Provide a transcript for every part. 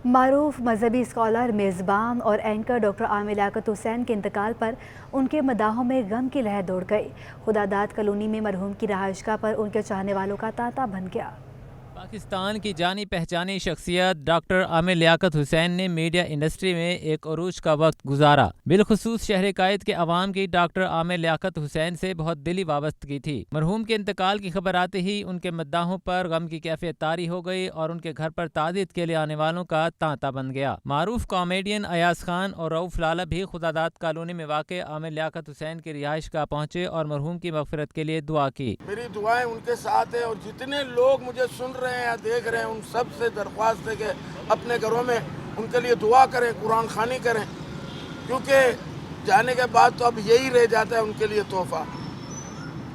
معروف مذہبی اسکالر میزبان اور اینکر ڈاکٹر عامر لیاقت حسین کے انتقال پر ان کے مداحوں میں غم کی لہر دوڑ گئی۔ خداداد کالونی میں مرحوم کی رہائشگاہ پر ان کے چاہنے والوں کا تانتا بن گیا۔ پاکستان کی جانی پہچانی شخصیت ڈاکٹر عامر لیاقت حسین نے میڈیا انڈسٹری میں ایک عروج کا وقت گزارا۔ بالخصوص شہر قائد کے عوام کی ڈاکٹر عامر لیاقت حسین سے بہت دلی وابستگی تھی۔ مرحوم کے انتقال کی خبر آتے ہی ان کے مداحوں پر غم کی کیفیت طاری ہو گئی اور ان کے گھر پر تعزیت کے لیے آنے والوں کا تانتا بن گیا۔ معروف کامیڈین ایاز خان اور رؤف لالا بھی خداداد کالونی میں واقع عامر لیاقت حسین کی رہائش گاہ پہنچے اور مرحوم کی مغفرت کے لیے دعا کی۔ میری دعائیں ان کے ساتھ ہیں اور جتنے لوگ مجھے سن رہے ہیں یا دیکھ رہے ہیں ان سب سے درخواست ہے کہ اپنے گھروں میں ان کے لیے دعا کریں، قرآن خوانی کریں، کیونکہ جانے کے بعد تو اب یہی رہ جاتا ہے ان کے لیے تحفہ۔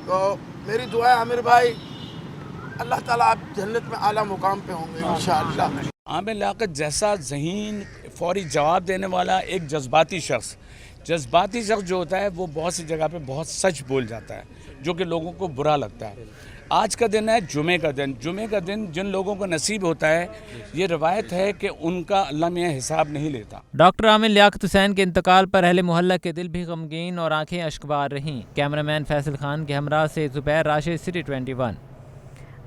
تو میری دعائیں عامر بھائی، اللہ تعالیٰ آپ جنت میں اعلیٰ مقام پہ ہوں گے انشاءاللہ۔ عامر لیاقت جیسا ذہین فوری جواب دینے والا ایک جذباتی شخص جو ہوتا ہے وہ بہت سی جگہ پہ بہت سچ بول جاتا ہے جو کہ لوگوں کو برا لگتا ہے۔ آج کا دن ہے جمعے کا دن جن لوگوں کو نصیب ہوتا ہے، یہ روایت ہے کہ ان کا اللہ میاں حساب نہیں لیتا۔ ڈاکٹر عامر لیاقت حسین کے انتقال پر اہل محلہ کے دل بھی غمگین اور آنکھیں اشکبار رہیں۔ کیمرامین فیصل خان کے ہمراہ سے زبیر راشد، سٹی 21۔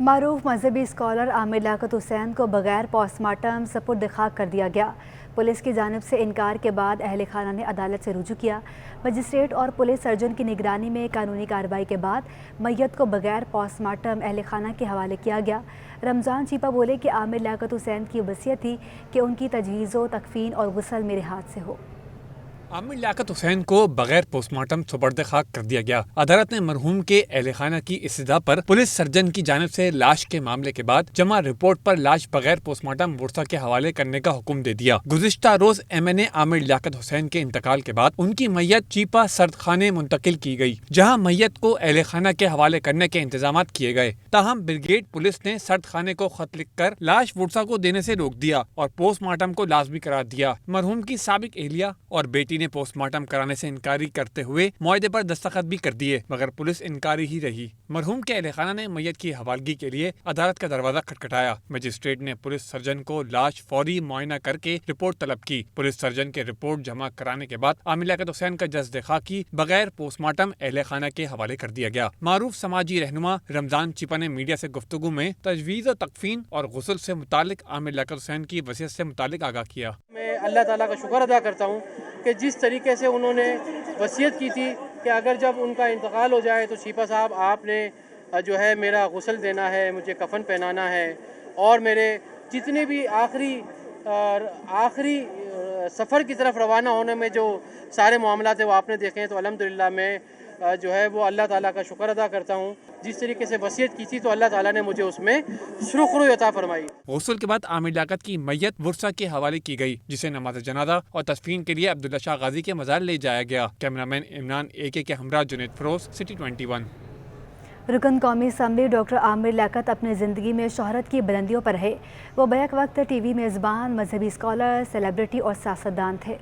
معروف مذہبی اسکالر عامر لیاقت حسین کو بغیر پوسٹ مارٹم سپرد خاک کر دیا گیا۔ پولیس کی جانب سے انکار کے بعد اہل خانہ نے عدالت سے رجوع کیا۔ مجسٹریٹ اور پولیس سرجن کی نگرانی میں قانونی کارروائی کے بعد میت کو بغیر پوسٹ مارٹم اہل خانہ کے حوالے کیا گیا۔ رمضان چیپا بولے کہ عامر لیاقت حسین کی وصیت تھی کہ ان کی تجہیز و تکفین اور غسل میرے ہاتھ سے ہو۔ عامر لیاقت حسین کو بغیر پوسٹ مارٹم سپرد خاک کر دیا گیا۔ عدالت نے مرحوم کے اہل خانہ کی استدعا پر پولیس سرجن کی جانب سے لاش کے معاملے کے بعد جمع رپورٹ پر لاش بغیر پوسٹ مارٹم ورثہ کے حوالے کرنے کا حکم دے دیا۔ گزشتہ روز MNA عامر لیاقت حسین کے انتقال کے بعد ان کی میت چیپا سرد خانے منتقل کی گئی، جہاں میت کو اہل خانہ کے حوالے کرنے کے انتظامات کیے گئے۔ تاہم بریگیڈ پولیس نے سرد خانے کو خط لکھ کر لاش ورثہ کو دینے سے روک دیا اور پوسٹ مارٹم کو لازمی قرار دیا۔ مرحوم کی سابق اہلیہ اور بیٹی نے پوسٹ مارٹم کرانے سے انکاری کرتے ہوئے معاہدے پر دستخط بھی کر دیے، مگر پولیس انکاری ہی رہی۔ مرحوم کے اہل خانہ نے میت کی حوالگی کے لیے عدالت کا دروازہ کھٹکھٹایا۔ مجسٹریٹ نے پولیس سرجن کو لاش فوری معائنہ کر کے رپورٹ طلب کی۔ پولیس سرجن کے رپورٹ جمع کرانے کے بعد عامر لیاقت حسین کا جسد خاکی بغیر پوسٹ مارٹم اہل خانہ کے حوالے کر دیا گیا۔ معروف سماجی رہنما رمضان چیپا نے میڈیا سے گفتگو میں تجویز و تکفین اور غسل سے متعلق عامر لیاقت حسین کی وصیت سے متعلق آگاہ کیا۔ میں اللہ تعالیٰ کا شکر ادا کرتا ہوں کہ جس طریقے سے انہوں نے وصیت کی تھی کہ اگر جب ان کا انتقال ہو جائے تو چیپا صاحب آپ نے جو ہے میرا غسل دینا ہے، مجھے کفن پہنانا ہے اور میرے جتنے بھی آخری سفر کی طرف روانہ ہونے میں جو سارے معاملات ہیں وہ آپ نے دیکھے ہیں۔ تو الحمدللہ میں جو ہے وہ اللہ تعالیٰ کا شکر ادا کرتا ہوں، جس طریقے سے وصیت کی تھی تو اللہ تعالیٰ نے مجھے اس میں سرخ روی عطا فرمائی۔ غسل کے بعد عامر لیاقت کی میت ورثہ کے حوالے کی گئی، جسے نماز جنازہ اور تدفین کے لیے عبداللہ شاہ غازی کے مزار لے جایا گیا۔ کیمرامین عمران AK کے ہمراہ جنید فروز، سٹی 21۔ رکن قومی اسمبلی ڈاکٹر عامر لیاقت اپنی زندگی میں شہرت کی بلندیوں پر رہے۔ وہ بیک وقت ٹی وی میزبان، مذہبی اسکالر، سیلیبریٹی اور سیاستدان تھے۔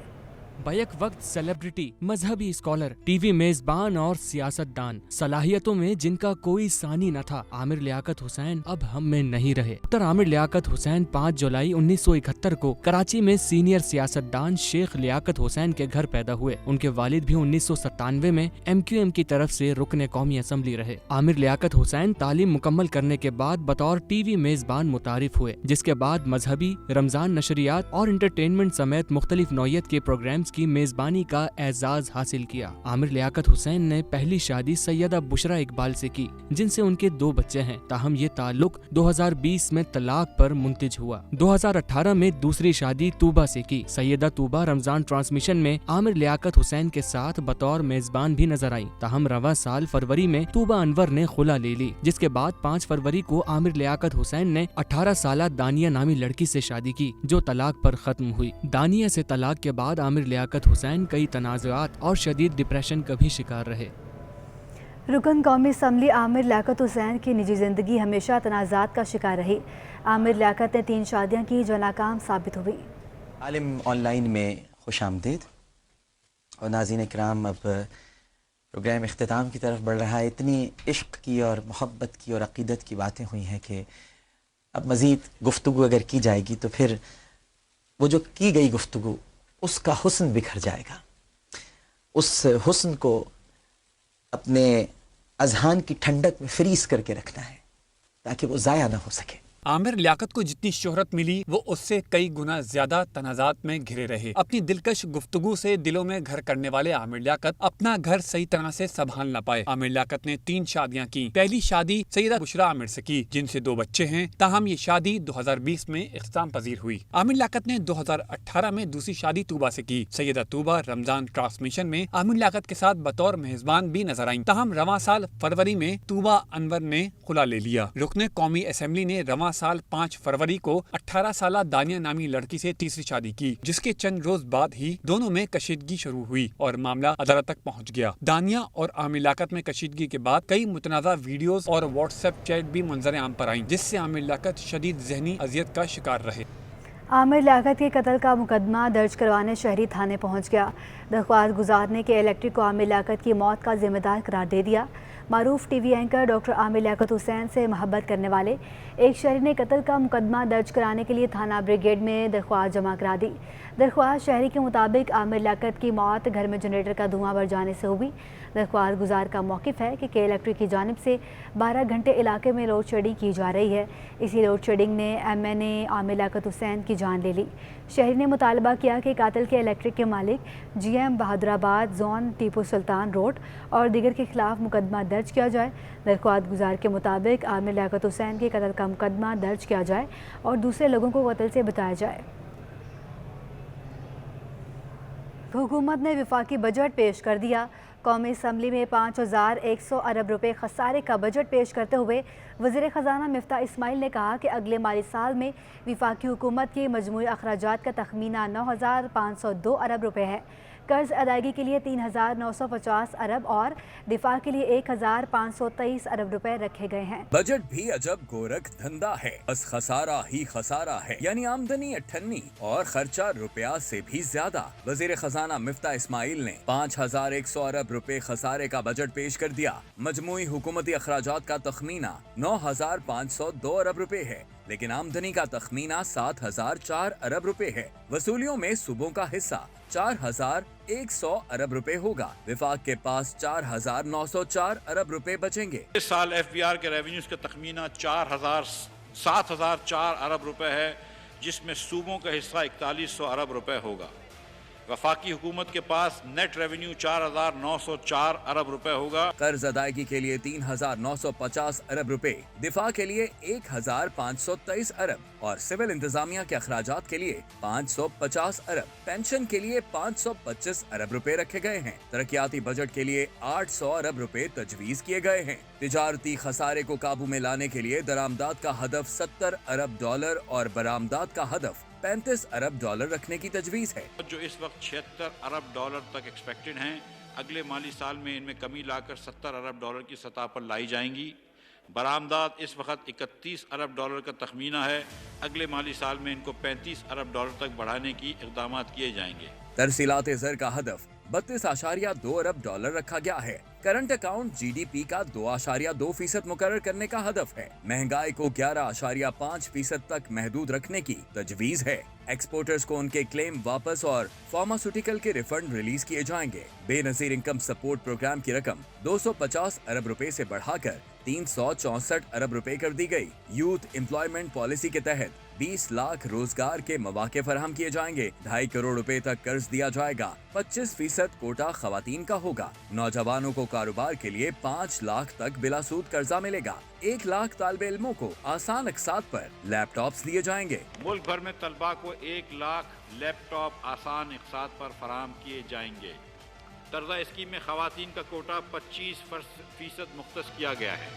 بیک وقت سیلیبریٹی، مذہبی اسکالر، ٹی وی میزبان اور سیاست دان، صلاحیتوں میں جن کا کوئی ثانی نہ تھا، عامر لیاقت حسین اب ہم میں نہیں رہے۔ ڈاکٹر عامر لیاقت حسین 5 جولائی 1971 کو کراچی میں سینئر سیاست دان شیخ لیاقت حسین کے گھر پیدا ہوئے۔ ان کے والد بھی 1997 میں MQM کی طرف سے رکن قومی اسمبلی رہے۔ عامر لیاقت حسین تعلیم مکمل کرنے کے بعد بطور ٹی وی میزبان متعارف ہوئے، جس کے بعد مذہبی، رمضان نشریات اور انٹرٹینمنٹ سمیت مختلف نوعیت کے پروگرامز کی میزبانی کا اعزاز حاصل کیا۔ عامر لیاقت حسین نے پہلی شادی سیدہ بشرا اقبال سے کی، جن سے ان کے 2 بچے ہیں، تاہم یہ تعلق 2020 میں طلاق پر منتج ہوا۔ 2018 میں دوسری شادی طوبہ سے کی۔ سیدہ طوبہ رمضان ٹرانسمیشن میں عامر لیاقت حسین کے ساتھ بطور میزبان بھی نظر آئی، تاہم رواں سال فروری میں طوبہ انور نے خلا لے لی، جس کے بعد 5 فروری کو عامر لیاقت حسین نے 18 سالہ دانیہ نامی لڑکی سے شادی کی، جو طلاق پر ختم ہوئی۔ دانیہ سے طلاق کے بعد عامر لیاقت حسین کئی تنازعات اور شدید ڈپریشن کا بھی شکار رہے۔ رکن قومی اسمبلی عامر لیاقت حسین کی نجی زندگی ہمیشہ تنازعات کا شکار رہی۔ عامر لیاقت نے 3 شادیاں کی جو ناکام ثابت ہوئی۔ عالم آن لائن میں خوش آمدید اور ناظرین کرام، اب پروگرام اختتام کی طرف بڑھ رہا ہے۔ اتنی عشق کی اور محبت کی اور عقیدت کی باتیں ہوئی ہیں کہ اب مزید گفتگو اگر کی جائے گی تو پھر وہ جو کی گئی گفتگو اس کا حسن بکھر جائے گا. اس حسن کو اپنے اذہان کی ٹھنڈک میں فریز کر کے رکھنا ہے تاکہ وہ ضائع نہ ہو سکے. عامر لیاقت کو جتنی شہرت ملی وہ اس سے کئی گنا زیادہ تنازعات میں گھرے رہے. اپنی دلکش گفتگو سے دلوں میں گھر کرنے والے عامر لیاقت اپنا گھر صحیح طرح سے سنبھال نہ پائے. عامر لیاقت نے 3 شادیاں کی. پہلی شادی سیدہ بشرا عامر سے کی جن سے 2 بچے ہیں. تاہم یہ شادی 2020 میں اختتام پذیر ہوئی. عامر لیاقت نے 2018 میں دوسری شادی طوبہ سے کی. سیدہ طوبہ رمضان ٹرانسمیشن میں عامر لیاقت کے ساتھ بطور میزبان بھی نظر آئیں. تاہم رواں سال فروری میں طوبہ انور نے خلا لے لیا. رکن قومی اسمبلی نے رواں سال 5 فروری کو 18 سالہ دانیہ نامی لڑکی سے تیسری شادی کی جس کے چند روز بعد ہی دونوں میں کشیدگی شروع ہوئی اور معاملہ عدالت تک پہنچ گیا. دانیہ اور عامر لیاقت میں کشیدگی کے بعد کئی متنازع ویڈیوز اور واٹس ایپ چیٹ بھی منظر عام پر آئیں جس سے عامر لیاقت شدید ذہنی اذیت کا شکار رہے. عامر لیاقت کے قتل کا مقدمہ درج کروانے شہری تھانے پہنچ گیا. درخواست گزار نے کہ الیکٹرک کو عامر لیاقت کی موت کا ذمہ دار قرار دے دیا. معروف T V anchor doctor Aamir Liaquat حسین سے محبت کرنے والے ایک شہری نے قتل کا مقدمہ درج کرانے کے لیے تھانہ بریگیڈ میں درخواست جمع کرا دی. درخواست شہری کے مطابق عامر لیاقت کی موت گھر میں جنریٹر کا دھواں بڑھ جانے سے ہوئی. درخواست گزار کا موقف ہے کہ الیکٹرک کی جانب سے 12 گھنٹے علاقے میں لوڈ شیڈنگ کی جا رہی ہے. اسی لوڈ شیڈنگ نے MNA عامر لیاقت حسین کی جان لے لی. شہری نے مطالبہ کیا کہ قاتل کے الیکٹرک کے مالک GM Bahadurabad zone Tipu Sultan road اور دیگر کے خلاف مقدمہ درج کیا جائے. درخواست گزار کے مطابق عامر لیاقت حسین کے قتل کا مقدمہ درج کیا جائے اور دوسرے لوگوں کو قتل سے بچایا جائے. حکومت نے وفاقی بجٹ پیش کر دیا. قومی اسمبلی میں 5100 ارب روپے خسارے کا بجٹ پیش کرتے ہوئے وزیر خزانہ مفتاح اسماعیل نے کہا کہ اگلے مالی سال میں وفاقی حکومت کے مجموعی اخراجات کا تخمینہ 9502 ارب روپے ہے. قرض ادائیگی کے لیے 3950 ارب اور دفاع کے لیے 1523 ارب روپے رکھے گئے ہیں. بجٹ بھی عجب گورکھ دھندا ہے، بس خسارہ ہی خسارہ ہے، یعنی آمدنی 98 اور خرچہ روپیہ سے بھی زیادہ. وزیر خزانہ مفتاح اسماعیل نے 5100 ارب روپے خسارے کا بجٹ پیش کر دیا. مجموعی حکومتی اخراجات کا تخمینہ 9502 ارب روپے ہے لیکن آمدنی کا تخمینہ 7004 ارب روپے ہے. وصولیوں میں صوبوں کا حصہ 4100 ارب روپے ہوگا. وفاق کے پاس 4904 ارب روپے بچیں گے. اس سال FBR کے ریونیوز کا تخمینہ 7004 ارب روپے ہے جس میں صوبوں کا حصہ 4100 ارب روپے ہوگا. وفاقی حکومت کے پاس نیٹ ریونیو 4904 ارب روپے ہوگا. قرض ادائیگی کے لیے 3950 ارب روپے، دفاع کے لیے 1523 ارب اور سول انتظامیہ کے اخراجات کے لیے 550 ارب، پینشن کے لیے 525 ارب روپے رکھے گئے ہیں. ترقیاتی بجٹ کے لیے 800 ارب روپے تجویز کیے گئے ہیں. تجارتی خسارے کو قابو میں لانے کے لیے درآمدات کا ہدف 70 ارب ڈالر اور برآمدات کا ہدف 35 ارب ڈالر رکھنے کی تجویز ہے. جو اس وقت 76 ارب ڈالر تک ایکسپیکٹڈ ہیں، اگلے مالی سال میں ان میں کمی لا کر 70 ارب ڈالر کی سطح پر لائی جائیں گی. برآمدات اس وقت 31 ارب ڈالر کا تخمینہ ہے، اگلے مالی سال میں ان کو 35 ارب ڈالر تک بڑھانے کی اقدامات کیے جائیں گے. ترسیلات زر کا ہدف 32.2 ارب ڈالر رکھا گیا ہے. کرنٹ اکاؤنٹ GDP کا 2.2% مقرر کرنے کا ہدف ہے. مہنگائی کو 11.5% تک محدود رکھنے کی تجویز ہے. ایکسپورٹرز کو ان کے کلیم واپس اور فارماسیوٹیکل کے ریفنڈ ریلیز کیے جائیں گے. بے نظیر انکم سپورٹ پروگرام کی رقم 250 ارب روپے سے بڑھا کر 364 ارب روپے کر دی گئی. یوتھ امپلائمنٹ پالیسی کے تحت 20 لاکھ روزگار کے مواقع فراہم کیے جائیں گے. 2.5 کروڑ روپے تک قرض دیا جائے گا. 25% کوٹا خواتین کا ہوگا. نوجوانوں کو کاروبار کے لیے 5 لاکھ تک بلا سود قرضہ ملے گا. 1 لاکھ طالب علموں کو آسان اقساط پر لیپ ٹاپس دیے جائیں گے. ملک بھر میں طلباء کو 1 لاکھ لیپ ٹاپ آسان اقساط پر فراہم کیے جائیں گے. طرزہ اسکیم میں خواتین کا کوٹا 25% مختص کیا گیا ہے.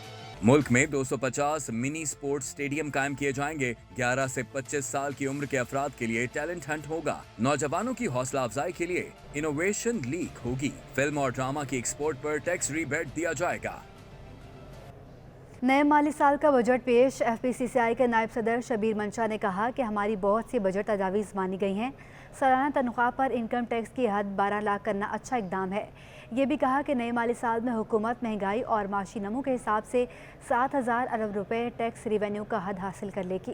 ملک میں 250 منی سپورٹ سٹیڈیم قائم کیے جائیں گے. 11 سے 25 سال کی عمر کے افراد کے لیے ٹیلنٹ ہنٹ ہوگا. نوجوانوں کی حوصلہ افزائی کے لیے انوویشن لیگ ہوگی. فلم اور ڈرامہ کی ایکسپورٹ پر ٹیکس ریبیٹ دیا جائے گا. نئے مالی سال کا بجٹ پیش. FPCCI کے نائب صدر شبیر منشا نے کہا کہ ہماری بہت سی بجٹ تجاویز مانی گئی ہیں. سالانہ تنخواہ پر انکم ٹیکس کی حد 12 لاکھ کرنا اچھا اقدام ہے. یہ بھی کہا کہ نئے مالی سال میں حکومت مہنگائی اور معاشی نمو کے حساب سے 7000 ارب روپے ٹیکس ریونیو کا حد حاصل کر لے گی.